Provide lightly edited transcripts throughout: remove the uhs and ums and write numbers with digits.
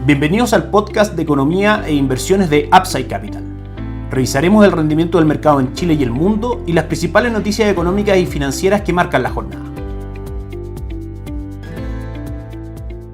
Bienvenidos al podcast de economía e inversiones de Upside Capital. Revisaremos el rendimiento del mercado en Chile y el mundo y las principales noticias económicas y financieras que marcan la jornada.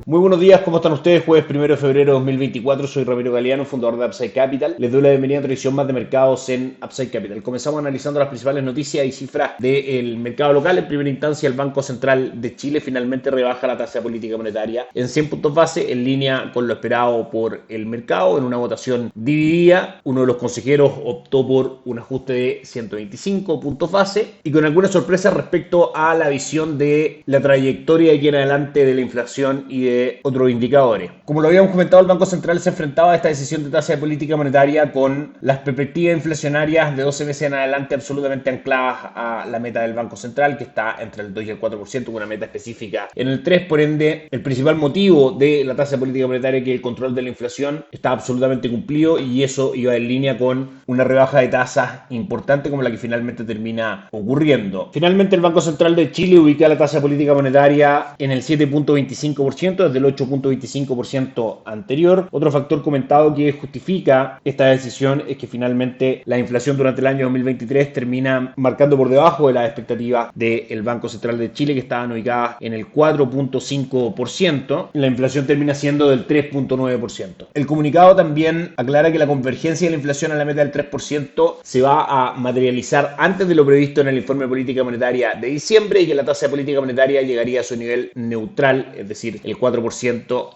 Muy buenos días, ¿cómo están ustedes? Jueves 1 de febrero de 2024, soy Ramiro Galeano, fundador de Upside Capital. Les doy la bienvenida a otra edición más de mercados en Upside Capital. Comenzamos analizando las principales noticias y cifras del mercado local. En primera instancia, el Banco Central de Chile finalmente rebaja la tasa de política monetaria en 100 puntos base, en línea con lo esperado por el mercado, en una votación dividida. Uno de los consejeros optó por un ajuste de 125 puntos base y con algunas sorpresas respecto a la visión de la trayectoria de aquí en adelante de la inflación y de otros indicadores. Como lo habíamos comentado, el Banco Central se enfrentaba a esta decisión de tasa de política monetaria con las perspectivas inflacionarias de 12 meses en adelante absolutamente ancladas a la meta del Banco Central, que está entre el 2 y el 4%, con una meta específica en el 3%. Por ende, el principal motivo de la tasa de política monetaria, que es el control de la inflación, está absolutamente cumplido y eso iba en línea con una rebaja de tasas importante como la que finalmente termina ocurriendo. Finalmente, el Banco Central de Chile ubica la tasa de política monetaria en el 7.25%, del 8.25% anterior. Otro factor comentado que justifica esta decisión es que finalmente la inflación durante el año 2023 termina marcando por debajo de las expectativas del Banco Central de Chile, que estaban ubicadas en el 4.5%. La inflación termina siendo del 3.9%. El comunicado también aclara que la convergencia de la inflación a la meta del 3% se va a materializar antes de lo previsto en el informe de política monetaria de diciembre y que la tasa de política monetaria llegaría a su nivel neutral, es decir, el 4%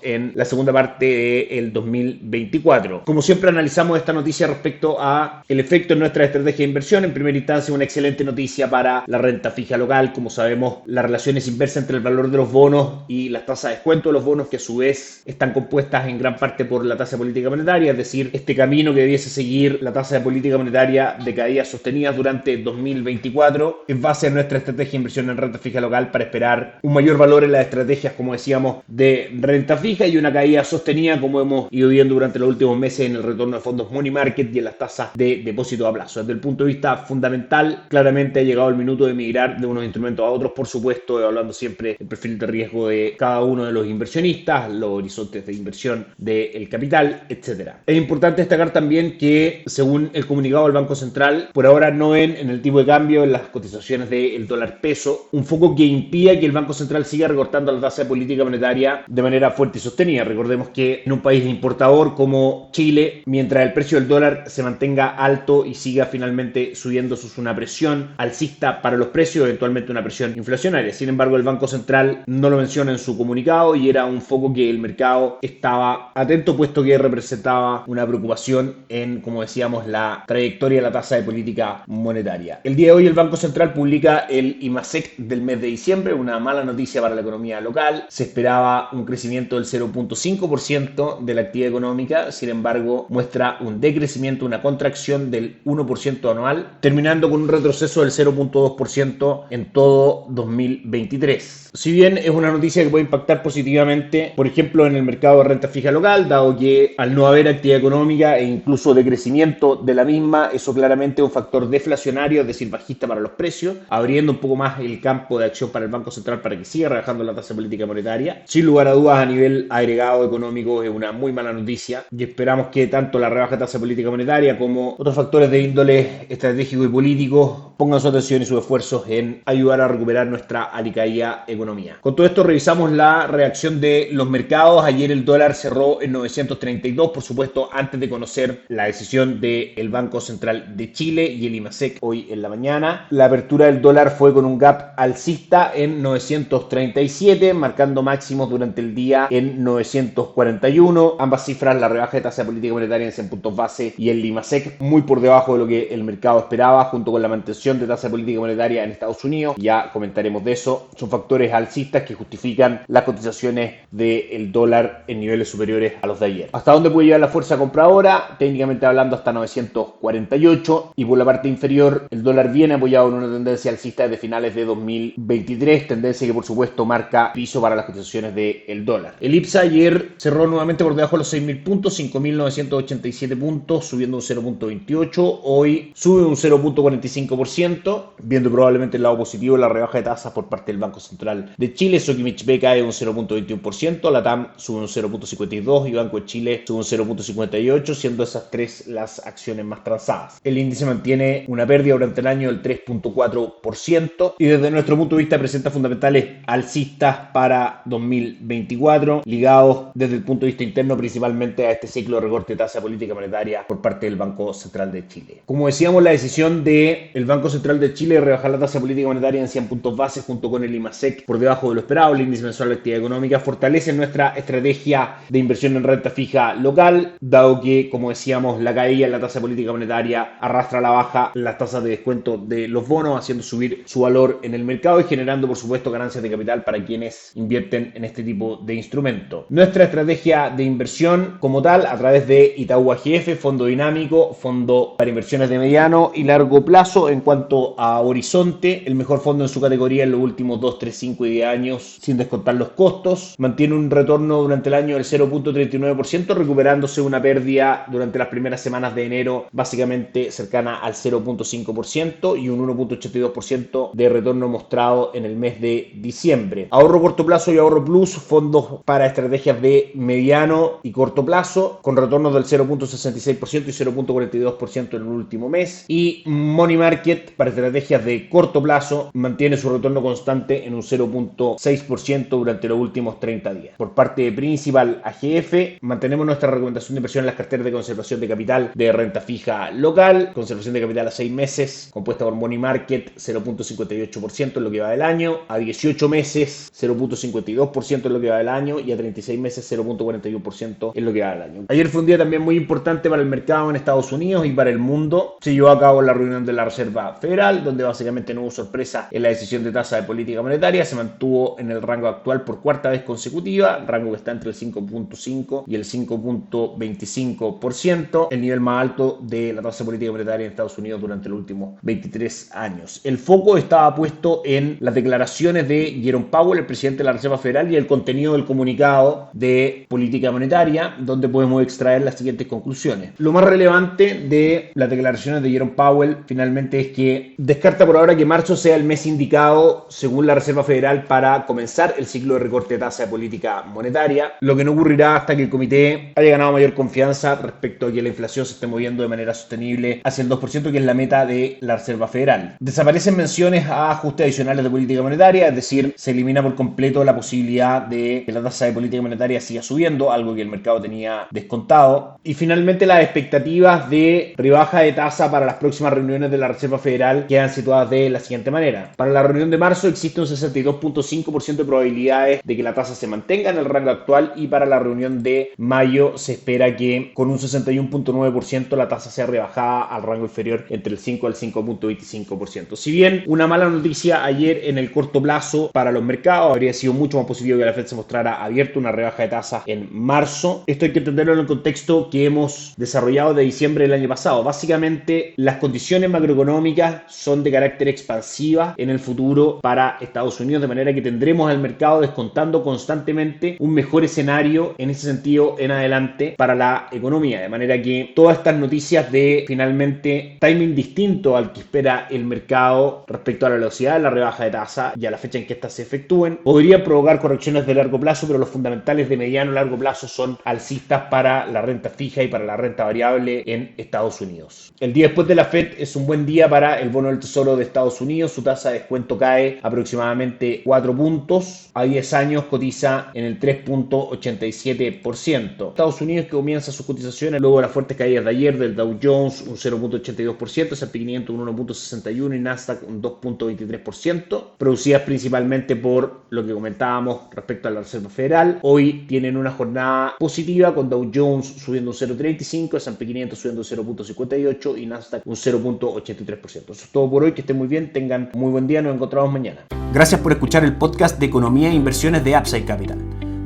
en la segunda parte del 2024. Como siempre, analizamos esta noticia respecto a el efecto en nuestra estrategia de inversión. En primera instancia, una excelente noticia para la renta fija local. Como sabemos, la relación es inversa entre el valor de los bonos y las tasas de descuento de los bonos, que a su vez están compuestas en gran parte por la tasa de política monetaria, es decir, este camino que debiese seguir la tasa de política monetaria de caídas sostenidas durante 2024 en base a nuestra estrategia de inversión en renta fija local para esperar un mayor valor en las estrategias, como decíamos, de renta fija y una caída sostenida, como hemos ido viendo durante los últimos meses en el retorno de fondos money market y en las tasas de depósito a plazo. Desde el punto de vista fundamental, claramente ha llegado el minuto de migrar de unos instrumentos a otros, por supuesto, evaluando siempre el perfil de riesgo de cada uno de los inversionistas, los horizontes de inversión del capital, etcétera. Es importante destacar también que, según el comunicado del Banco Central, por ahora no ven en el tipo de cambio, en las cotizaciones del dólar peso, un foco que impida que el Banco Central siga recortando la tasa de política monetaria de manera fuerte y sostenida. Recordemos que en un país importador como Chile, mientras el precio del dólar se mantenga alto y siga finalmente subiendo, eso es una presión alcista para los precios, eventualmente una presión inflacionaria. Sin embargo, el Banco Central no lo menciona en su comunicado y era un foco que el mercado estaba atento, puesto que representaba una preocupación en, como decíamos, la trayectoria de la tasa de política monetaria. El día de hoy el Banco Central publica el IMASEC del mes de diciembre, una mala noticia para la economía local. Se esperaba un crecimiento del 0.5% de la actividad económica, sin embargo muestra un decrecimiento, una contracción del 1% anual, terminando con un retroceso del 0.2% en todo 2023. Si bien es una noticia que puede impactar positivamente, por ejemplo, en el mercado de renta fija local, dado que al no haber actividad económica e incluso decrecimiento de la misma, eso claramente es un factor deflacionario, es decir, bajista para los precios, abriendo un poco más el campo de acción para el Banco Central para que siga rebajando la tasa de política monetaria. Sin lugar a dudas, a nivel agregado económico es una muy mala noticia y esperamos que tanto la rebaja de tasa de política monetaria como otros factores de índole estratégico y político pongan su atención y sus esfuerzos en ayudar a recuperar nuestra alicaída económica. Con todo esto revisamos la reacción de los mercados. Ayer el dólar cerró en 932, por supuesto, antes de conocer la decisión del Banco Central de Chile y el IMASEC hoy en la mañana. La apertura del dólar fue con un gap alcista en 937, marcando máximos durante el día en 941. Ambas cifras, la rebaja de tasa de política monetaria en 100 puntos base y el IMASEC, muy por debajo de lo que el mercado esperaba, junto con la mantención de tasa de política monetaria en Estados Unidos. Ya comentaremos de eso. Son factores alcistas que justifican las cotizaciones del dólar en niveles superiores a los de ayer. ¿Hasta dónde puede llegar la fuerza compradora? Técnicamente hablando, hasta 948, y por la parte inferior el dólar viene apoyado en una tendencia alcista desde finales de 2023, tendencia que por supuesto marca piso para las cotizaciones del del dólar. El IPSA ayer cerró nuevamente por debajo de los 6.000 puntos, 5.987 puntos, subiendo un 0.28. Hoy sube un 0.45%, viendo probablemente el lado positivo la rebaja de tasas por parte del Banco Central de Chile. Sokimich-B cae un 0.21%, la TAM sube un 0.52% y Banco de Chile sube un 0.58%, siendo esas tres las acciones más transadas. El índice mantiene una pérdida durante el año del 3.4% y desde nuestro punto de vista presenta fundamentales alcistas para 2024, ligados desde el punto de vista interno principalmente a este ciclo de recorte de tasa política monetaria por parte del Banco Central de Chile. Como decíamos, la decisión del Banco Central de Chile de rebajar la tasa política monetaria en 100 puntos base junto con el IMASEC por debajo de lo esperado, el índice mensual de actividad económica, fortalece nuestra estrategia de inversión en renta fija local, dado que, como decíamos, la caída en la tasa política monetaria arrastra a la baja las tasas de descuento de los bonos, haciendo subir su valor en el mercado y generando, por supuesto, ganancias de capital para quienes invierten en este tipo de instrumentos. Nuestra estrategia de inversión como tal, a través de Itaú AGF, fondo dinámico, fondo para inversiones de mediano y largo plazo. En cuanto a horizonte, el mejor fondo en su categoría en los últimos 2, 3, 5 y 10 años, sin descontar los costos. Mantiene un retorno durante el año del 0.39%, recuperándose una pérdida durante las primeras semanas de enero, básicamente cercana al 0.5% y un 1.82% de retorno mostrado en el mes de diciembre. Ahorro corto plazo y ahorro plus, fondos para estrategias de mediano y corto plazo, con retornos del 0.66% y 0.42% en el último mes. Y Money Market para estrategias de corto plazo mantiene su retorno constante en un 0.6% durante los últimos 30 días. Por parte de Principal AGF, mantenemos nuestra recomendación de inversión en las carteras de conservación de capital de renta fija local, conservación de capital a 6 meses, compuesta por Money Market 0.58% en lo que va del año, a 18 meses 0.52% en lo que va del año y a 36 meses 0.41% en lo que va del año. Ayer fue un día también muy importante para el mercado en Estados Unidos y para el mundo. Se llevó a cabo la reunión de la Reserva Federal, donde básicamente no hubo sorpresa en la decisión de tasa de política monetaria. Se mantuvo en el rango actual por cuarta vez consecutiva, rango que está entre el 5.5 y el 5.25%, el nivel más alto de la tasa de política monetaria en Estados Unidos durante los últimos 23 años. El foco estaba puesto en las declaraciones de Jerome Powell, el presidente de la Reserva Federal, y el contenido del comunicado de política monetaria, donde podemos extraer las siguientes conclusiones. Lo más relevante de las declaraciones de Jerome Powell finalmente es que descarta por ahora que marzo sea el mes indicado, según la Reserva Federal, para comenzar el ciclo de recorte de tasa de política monetaria, lo que no ocurrirá hasta que el comité haya ganado mayor confianza respecto a que la inflación se esté moviendo de manera sostenible hacia el 2%, que es la meta de la Reserva Federal. Desaparecen menciones a ajustes adicionales de política monetaria, es decir, se elimina por completo la posibilidad de que la tasa de política monetaria siga subiendo, algo que el mercado tenía descontado. Y finalmente las expectativas de rebaja de tasa para las próximas reuniones de la Reserva Federal quedan situadas de la siguiente manera. Para la reunión de marzo existe un 62.5% de probabilidades de que la tasa se mantenga en el rango actual, y para la reunión de mayo se espera que con un 61.9% la tasa sea rebajada al rango inferior entre el 5 al 5.25%. Si bien una mala noticia ayer en el corto plazo para los mercados, habría sido mucho más positivo que la Fed se mostrara abierta una rebaja de tasas en marzo. Esto hay que entenderlo en el contexto que hemos desarrollado de diciembre del año pasado. Básicamente, las condiciones macroeconómicas son de carácter expansiva en el futuro para Estados Unidos, de manera que tendremos al mercado descontando constantemente un mejor escenario en ese sentido en adelante para la economía, de manera que todas estas noticias de finalmente timing distinto al que espera el mercado respecto a la velocidad de la rebaja de tasa y a la fecha en que éstas se efectúen podrían provocar correcciones de largo plazo, pero los fundamentales de mediano y largo plazo son alcistas para la renta fija y para la renta variable en Estados Unidos. El día después de la Fed es un buen día para el bono del Tesoro de Estados Unidos. Su tasa de descuento cae aproximadamente 4 puntos. A 10 años cotiza en el 3.87%. Estados Unidos, que comienza sus cotizaciones luego de las fuertes caídas de ayer del Dow Jones un 0.82%, S&P 500 un 1.61% y Nasdaq un 2.23%, producidas principalmente por lo que comentábamos respecto a la Reserva Federal. Hoy tienen una jornada positiva con Dow Jones subiendo un 0.35%, S&P 500 subiendo un 0.58% y Nasdaq un 0.83%. Eso es todo por hoy, que estén muy bien, tengan muy buen día, nos encontramos mañana. Gracias por escuchar el podcast de Economía e Inversiones de Upside Capital.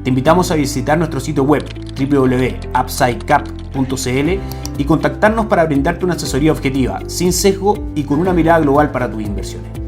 Te invitamos a visitar nuestro sitio web www.upsidecap.cl y contactarnos para brindarte una asesoría objetiva, sin sesgo y con una mirada global para tus inversiones.